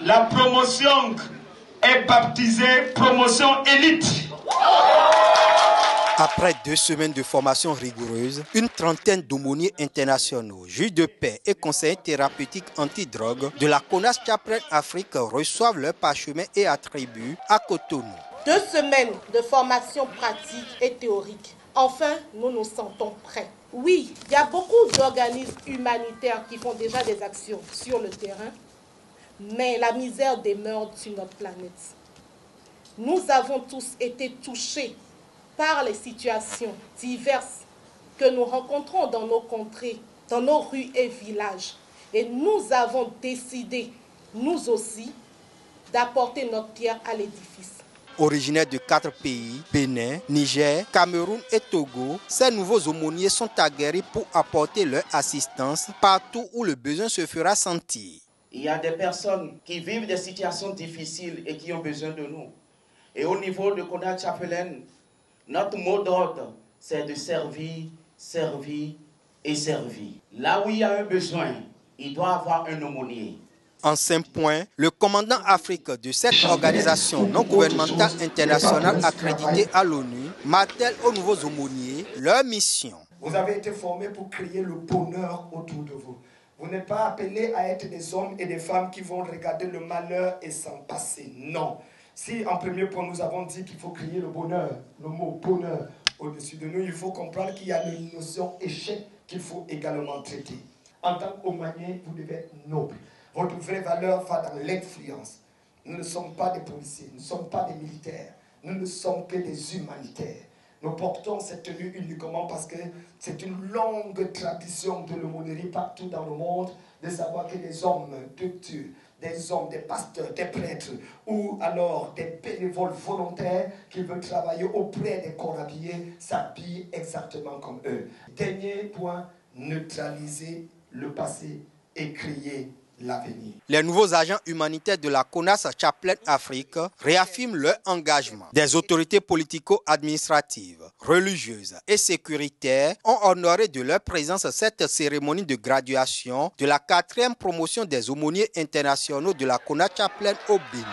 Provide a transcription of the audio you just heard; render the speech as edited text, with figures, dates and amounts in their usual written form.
La promotion est baptisée promotion élite. Après 2 semaines de formation rigoureuse, une trentaine d'aumôniers internationaux, juges de paix et conseillers thérapeutiques antidrogue de la CONAS Chaplain Afrique reçoivent leur parchemin et attributs à Cotonou. 2 semaines de formation pratique et théorique. Enfin, nous nous sentons prêts. Oui, il y a beaucoup d'organismes humanitaires qui font déjà des actions sur le terrain, mais la misère demeure sur notre planète. Nous avons tous été touchés par les situations diverses que nous rencontrons dans nos contrées, dans nos rues et villages. Et nous avons décidé, nous aussi, d'apporter notre pierre à l'édifice. Originaires de 4 pays, Bénin, Niger, Cameroun et Togo, ces nouveaux aumôniers sont aguerris pour apporter leur assistance partout où le besoin se fera sentir. Il y a des personnes qui vivent des situations difficiles et qui ont besoin de nous. Et au niveau de CONAS Chaplain, notre mot d'ordre, c'est de servir, servir et servir. Là où il y a un besoin, il doit y avoir un aumônier. En 5 points, le commandant Afrique de cette organisation non gouvernementale internationale accréditée à l'ONU martèle aux nouveaux aumôniers leur mission. Vous avez été formés pour créer le bonheur autour de vous. Vous n'êtes pas appelés à être des hommes et des femmes qui vont regarder le malheur et s'en passer. Non. Si en premier point nous avons dit qu'il faut créer le bonheur, le mot bonheur au-dessus de nous, il faut comprendre qu'il y a une notion échec qu'il faut également traiter. En tant qu'aumônier, vous devez être noble. Votre vraie valeur va dans l'influence. Nous ne sommes pas des policiers, nous ne sommes pas des militaires, nous ne sommes que des humanitaires. Nous portons cette tenue uniquement parce que c'est une longue tradition de l'aumônerie partout dans le monde, de savoir que des hommes de Dieu, des hommes, des pasteurs, des prêtres, ou alors des bénévoles volontaires qui veulent travailler auprès des corps habillés, s'habillent exactement comme eux. Dernier point, neutraliser le passé et créer l'avenir. Les nouveaux agents humanitaires de la CONAS Chaplain Afrique réaffirment leur engagement. Des autorités politico-administratives, religieuses et sécuritaires ont honoré de leur présence cette cérémonie de graduation de la 4e promotion des aumôniers internationaux de la CONAS Chaplain au Bénin.